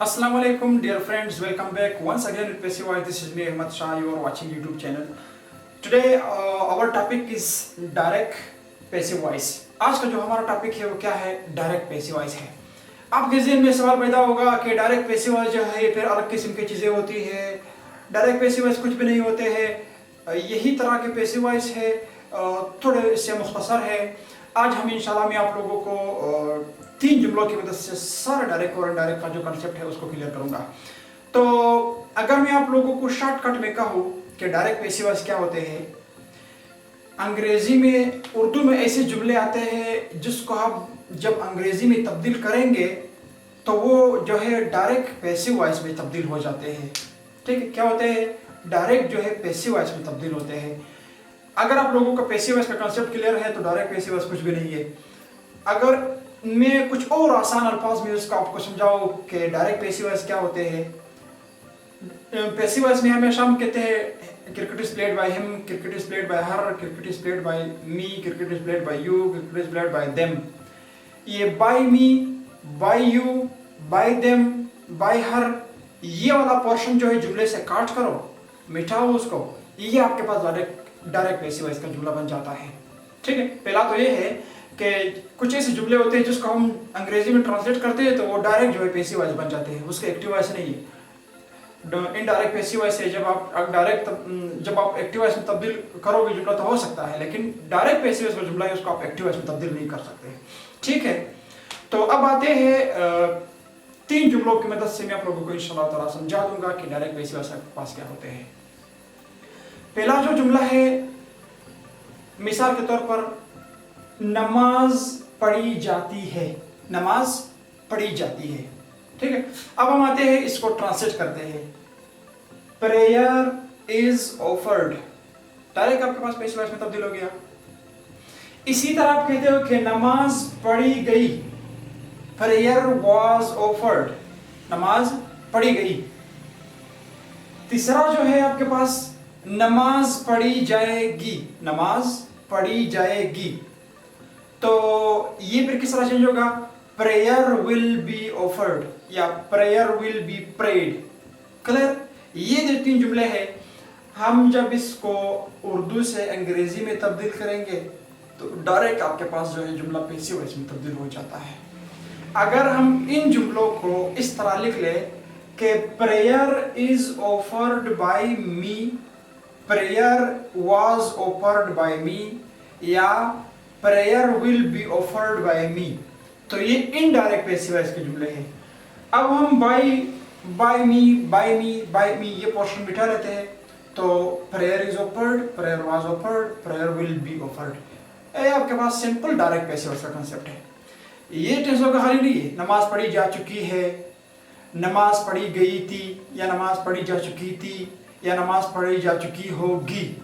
Assalamu alaikum dear friends, welcome back once again with Passive Voice. This is me Ahmad Shah, you are watching YouTube channel. Today our topic is direct passive voice. आज का जो हमारा topic है वो क्या है? Direct passive voice है. आपके ज़हन में सवाल पैदा होगा कि डायरेक्ट पैसिव वॉइस जो है फिर अलग किस्म की चीज़ें होती है, डायरेक्ट पैसिव वॉइस कुछ भी नहीं होते हैं, यही तरह के पैसिव वॉइस है, थोड़े इससे मुख्तसर है. आज हम इंशाल्लाह मैं आप लोगों को 3 जुमलों की मदद से सारा डायरेक्ट और इनडायरेक्ट का जो कंसेप्ट है उसको क्लियर करूंगा. तो अगर मैं आप लोगों को शॉर्टकट में कहूँ कि डायरेक्ट पैसिव वॉइस क्या होते हैं, अंग्रेजी में उर्दू में ऐसे जुमले आते हैं जिसको हम जब अंग्रेजी में तब्दील करेंगे तो वो जो है डायरेक्ट पैसिव वॉइस में तब्दील हो जाते हैं. ठीक है, क्या होते हैं? डायरेक्ट जो है पैसिव वॉइस में तब्दील होते हैं. अगर आप लोगों का पैसिव वॉइस का कंसेप्ट क्लियर है तो डायरेक्ट पैसिव वॉइस कुछ भी नहीं है. अगर मैं कुछ और आसान अल्फाज में उसका आपको समझाऊं कि डायरेक्ट पैसिव वॉइस क्या होते हैं. पैसिव वॉइस में हमेशा हम कहते हैं cricket is played by him, cricket is played by her, cricket is played by me, cricket is played by you, cricket is played by them. ये by me, by you, by them, by her, ये वाला portion जो है जुमले से काट करो, मिटाओ उसको, ये आपके पास डायरेक्ट पैसिव वॉइस का जुमला बन जाता है. ठीक है, पहला तो ये है कि कुछ ऐसे जुमले होते हैं जिसको हम अंग्रेजी में ट्रांसलेट करते हैं तो वो डायरेक्ट जो है पैसिव वॉइस बन जाते हैं, उसके एक्टिव वॉइस नहीं है. इनडायरेक्ट पैसिव वॉइस है जब आप एक्टिव वॉइस में तब्दील करोगे जुमला तो हो सकता है, लेकिन डायरेक्ट पैसिव वॉइस का जुमला है उसको आप एक्टिव वॉइस में तब्दील नहीं कर सकते. ठीक है, तो अब आते हैं 3 जुमलों की मदद से मैं आप लोगों को इंशाल्लाह ताला समझा दूंगा कि डायरेक्ट पैसिव वॉइस के पास क्या होते हैं. पहला जो जुमला है, मिसाल के तौर पर नमाज पढ़ी जाती है, नमाज पढ़ी जाती है. ठीक है, अब हम आते हैं इसको ट्रांसलेट करते हैं. प्रेयर इज ऑफर्ड, डायरेक्ट आपके पास पैसिव वॉइस में तब्दील हो गया. इसी तरह आप कहते हो कि नमाज पढ़ी गई, प्रेयर वाज ऑफर्ड, नमाज पढ़ी गई. तीसरा जो है आपके पास नमाज पढ़ी जाएगी, नमाज पढ़ी जाएगी. तो ये फिर किस तरह चेंज होगा? प्रेयर विल बी ऑफर्ड या prayer will be prayed. Clear? ये जो 3 जुमले हैं, हम जब इसको उर्दू से अंग्रेजी में तब्दील करेंगे तो डायरेक्ट आपके पास जो है जुमला पैसिव वॉइस में तब्दील हो जाता है. अगर हम इन जुमलों को इस तरह लिख ले कि prayer is offered by me, prayer was offered by me या prayer will be offered by me, तो ये इनडायरेक्ट पैसिव वॉइस के जुमले हैं. अब हम बाय मी ये पोर्शन बिठा लेते हैं तो prayer is offered, prayer was offered, prayer will be offered. ये आपके पास सिंपल डायरेक्ट पैसिव वॉइस का कांसेप्ट है. ये टेंसों का खाली नहीं है. नमाज पढ़ी जा चुकी है, नमाज पढ़ी गई थी या नमाज पढ़ी जा चुकी थी या नमाज पढ़ी जा चुकी होगी.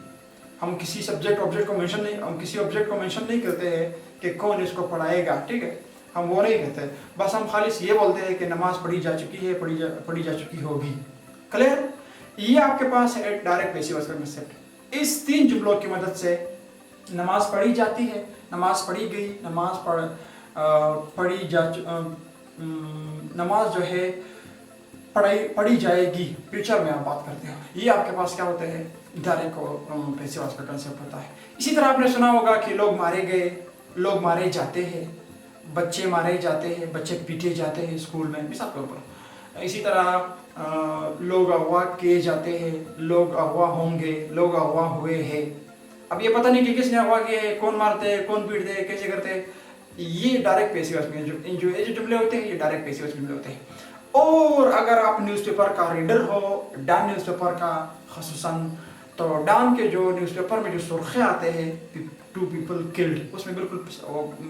हम किसी सब्जेक्ट ऑब्जेक्ट को मेंशन नहीं, हम किसी ऑब्जेक्ट को मेंशन नहीं करते हैं कि कौन इसको पढ़ाएगा. ठीक है, हम वो नहीं कहते, बस हम खाली ये बोलते हैं कि नमाज पढ़ी जा चुकी है, पढ़ी जा चुकी होगी. क्लियर? ये आपके पास है डायरेक्ट पैसिव वॉइस का कांसेप्ट. इस 3 जुमलों की मदद से नमाज पढ़ी जाती है, नमाज पढ़ी गई, नमाज जो है पढ़ी जाएगी, फ्यूचर में आप बात करते हो. ये आपके पास क्या होते हैं? डायरेक्ट पैसिव वॉइस का कांसेप्ट होता है. इसी तरह आपने सुना होगा कि लोग मारे गए, लोग मारे जाते हैं, बच्चे मारे जाते हैं, बच्चे पीटे जाते हैं स्कूल में, मिसाल के ऊपर. इसी तरह लोग अगवा किए जाते हैं, लोग अगवा होंगे, लोग अगवा हुए हैं. अब ये पता नहीं कि किसने अगवा किए हैं, कौन मारते हैं, कौन पीटते हैं, कैसे करते हैं. ये डायरेक्ट पैसिव वॉइस में जो जुमले होते हैं ये डायरेक्ट पैसिव वॉइस जुमले होते हैं. और अगर आप न्यूज़पेपर का रीडर हो, डॉन न्यूज़पेपर का खसूसन, तो डॉन के जो न्यूज़पेपर में जो सुर्खे आते हैं 2 people killed, उसमें बिल्कुल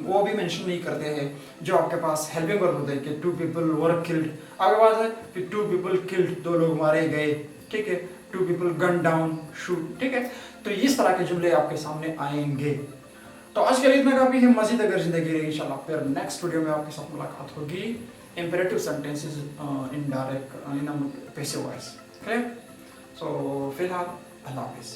वो भी मेंशन नहीं करते हैं जो आपके पास हेल्पिंग वर्ब होते हैं कि 2 people were killed. आगे बात है कि 2 people killed, 2 लोग मारे गए. ठीक है, 2 people gunned down, shoot. ठीक है, तो इस तरह के जुमले आपके सामने आएंगे. तो आज के लिए इतना काफी है. मजीद अगर जिंदगी रही इंशाल्लाह फिर नेक्स्ट वीडियो में आपके साथ मुलाकात होगी. Imperative sentences indirect in passive voice. Clear? So फिलहाल अल्लाह हाफिज़.